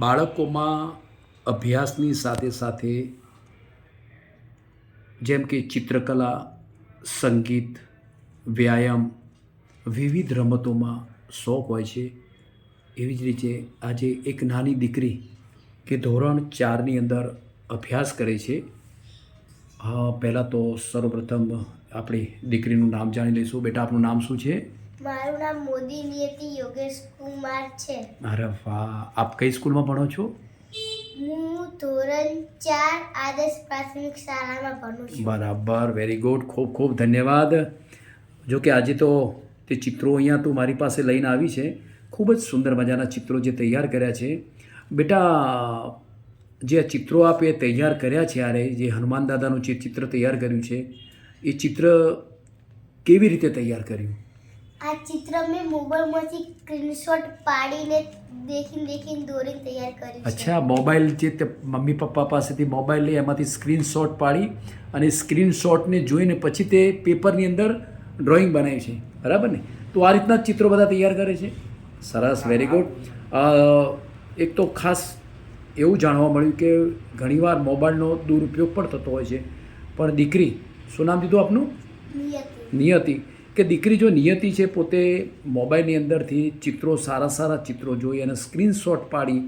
બાળકોમાં અભ્યાસની સાથે સાથે જેમ કે ચિત્રકલા, સંગીત, વ્યાયામ, વિવિધ રમતોમાં શોખ હોય છે. એવી જ રીતે આજે એક નાની દીકરી કે ધોરણ 4ની અંદર અભ્યાસ કરે છે. પહેલાં તો સર્વપ્રથમ આપણી દીકરીનું નામ જાણી લઈશું. બેટા, આપનું નામ શું છે? મારું નામ મોદી નિયતિ યોગેશ કુમાર છે. અરે વાહ! આપ કઈ સ્કૂલમાં ભણો છો? હું ધોરણ 4 આદર્શ પ્રાથમિક શાળામાં ભણું છું. બરાબર, વેરી ગુડ, ખૂબ ખૂબ ધન્યવાદ. જો કે આજે તો તે ચિત્રો અહીંયા તું મારી પાસે લઈને આવી છે. ખૂબ જ સુંદર મજાના ચિત્રો જે તૈયાર કર્યા છે. બેટા, જે આ ચિત્રો આપે તૈયાર કર્યા છે, યારે જે હનુમાન દાદાનું જે ચિત્ર તૈયાર કર્યું છે, એ ચિત્ર કેવી રીતે તૈયાર કર્યું? આ ચિત્ર મેં મોબાઈલમાંથી સ્ક્રીનશોટ પાડીને દેખીને દોરીને તૈયાર કર્યું છે. અચ્છા, મોબાઈલ જે તે મમ્મી પપ્પા પાસેથી મોબાઈલ લઈ એમાંથી સ્ક્રીનશોટ પાડી અને સ્ક્રીનશોટને જોઈને પછી તે પેપરની અંદર ડ્રોઈંગ બનાવી છે, બરાબર ને? તો આ રીતના જ ચિત્રો બધા તૈયાર કરે છે. સરસ, વેરી ગુડ. એક તો ખાસ એવું જાણવા મળ્યું કે ઘણીવાર મોબાઈલનો દુરુપયોગ પણ થતો હોય છે. પણ દીકરી, શું નામ દીધું આપનું? નિયતિ. કે દીકરી જો નિયતિ છે, પોતે મોબાઈલની અંદરથી ચિત્રો, સારા સારા ચિત્રો જોઈ અને સ્ક્રીનશોટ પાડી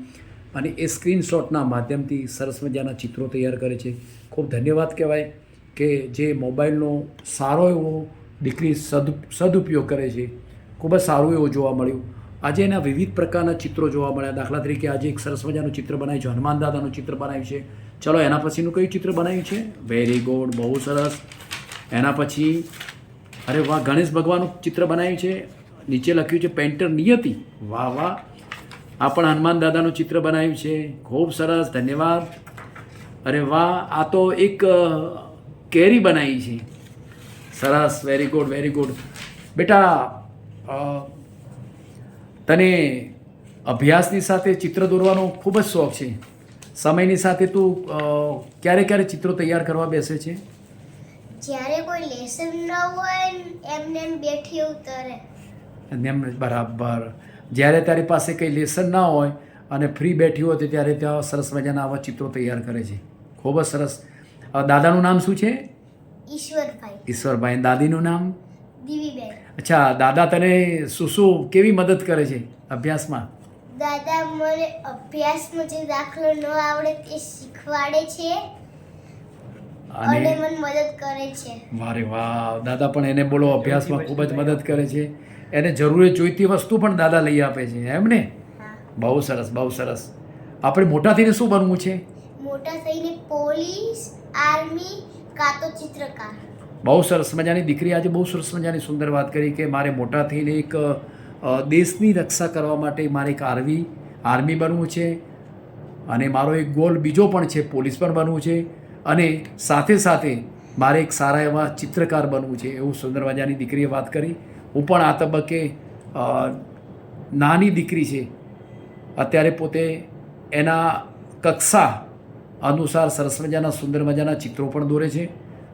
અને એ સ્ક્રીનશોટના માધ્યમથી સરસ મજાના ચિત્રો તૈયાર કરે છે. ખૂબ ધન્યવાદ કહેવાય કે જે મોબાઈલનો સારો એવો દીકરી સદુપયોગ કરે છે. ખૂબ જ સારું એવું જોવા મળ્યું. આજે એના વિવિધ પ્રકારના ચિત્રો જોવા મળ્યા. દાખલા તરીકે આજે એક સરસ મજાનું ચિત્ર બનાવ્યું છે, હનુમાન દાદાનું ચિત્ર બનાવ્યું છે. ચલો, એના પછીનું કયું ચિત્ર બનાવ્યું છે? વેરી ગુડ, બહુ સરસ. એના પછી અરે વાહ, ગણેશ ભગવાનનું ચિત્ર બનાવ્યું છે. નીચે લખ્યું છે પેન્ટર નિયતિ. વાહ વાહ. આ પણ હનુમાન દાદાનું ચિત્ર બનાવ્યું છે. ખૂબ સરસ, ધન્યવાદ. અરે વાહ, આ તો એક કેરી બનાવી છે. સરસ, વેરી ગુડ, વેરી ગુડ. બેટા, તને અભ્યાસની સાથે ચિત્ર દોરવાનો ખૂબ જ શોખ છે. સમયની સાથે તું ક્યારે ક્યારે ચિત્રો તૈયાર કરવા બેસે છે? જ્યારે કોઈ લેસન ન હોય એમને એમ બેઠી ઉતરે. એમ, બરાબર. જ્યારે તારી પાસે કંઈ લેસન ના હોય અને ફ્રી બેઠી હોય તો ત્યારે ત્યાં સરસ મજાના આવા ચિત્રો તૈયાર કરે છે. ખૂબ જ સરસ. દાદાનું નામ શું છે? ઈશ્વરભાઈ. ઈશ્વરભાઈ. દાદીનું નામ? દીવીબેન. અચ્છા, દાદા તને શું કેવી મદદ કરે છે અભ્યાસમાં? દાદા મને અભ્યાસમાં જે દાખલો ન આવડે તે શીખવાડે છે અને મને મદદ કરે છે. વારે વાહ, દાદા પણ એને બોલો અભ્યાસમાં ખૂબ જ મદદ કરે છે. એને જરૂરી જોઈતી વસ્તુ પણ દાદા લઈ આપે છે, એમ ને? બહુ સરસ, બહુ સરસ. આપણે મોટા થઈને શું બનવું છે? મોટા થઈને પોલીસ, આર્મી કાં તો ચિત્રકાર. બહુ સરસ મજાની દીકરી આજે બહુ સરસ મજાની સુંદર વાત કરી કે મારે મોટા થઈને એક દેશની રક્ષા કરવા માટે મારે એક આર્મી બનવું છે અને મારો એક ગોલ બીજો પણ છે, પોલીસ પણ બનવું છે અને સાથે સાથે મારે એક સારા એવા ચિત્રકાર બનવું છે. એવું સુંદર મજાની દીકરીએ વાત કરી. હું પણ આ તબક્કે નાની દીકરી છે, અત્યારે પોતે એના કક્ષા અનુસાર સરસ મજાના સુંદર મજાના ચિત્રો પણ દોરે છે.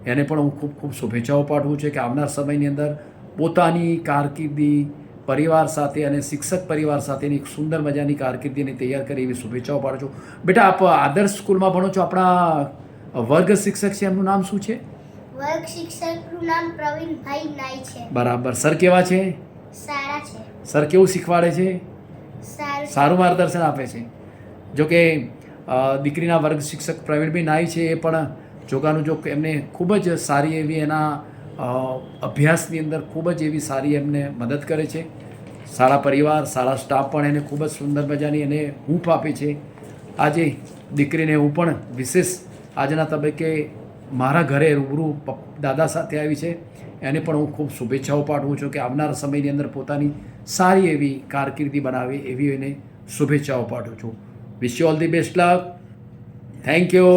એને પણ હું ખૂબ ખૂબ શુભેચ્છાઓ પાઠવું છું કે આવનાર સમયની અંદર પોતાની કારકિર્દી પરિવાર સાથે અને શિક્ષક પરિવાર સાથેની એક સુંદર મજાની કારકિર્દીને તૈયાર કરી એવી શુભેચ્છાઓ પાઠવું છું. બેટા, આપ આદર્શ સ્કૂલમાં ભણો છો. આપણા વર્ગ શિક્ષક છે, એમનું નામ શું છે? વર્ગ શિક્ષકનું નામ પ્રવીણભાઈ નાઈ છે. બરાબર. સર કેવા છે? સારા છે. સર કેવું શીખવાડે છે? સારું માર્ગદર્શન આપે છે. જો કે દીકરીના વર્ગ શિક્ષક પ્રવીણભાઈ નાઈ છે, એ પણ જોગાનું જોગ એમને ખૂબ જ સારી એવી એના અભ્યાસની અંદર ખૂબ જ એવી સારી એમને મદદ કરે છે. શાળા પરિવાર, શાળા સ્ટાફ પણ એને ખૂબ જ સુંદર મજાની એને હૂંફ આપે છે. આજે દીકરીને હું પણ વિશેષ આજના તબક્કે મારા ઘરે રૂબરૂ દાદા સાથે આવી છે. એને પણ હું ખૂબ શુભેચ્છાઓ પાઠવું છું કે આવનારા સમયની અંદર પોતાની સારી એવી કારકિર્દી બનાવે એવી એને શુભેચ્છાઓ પાઠવું છું. Wish you all the best luck. Thank you.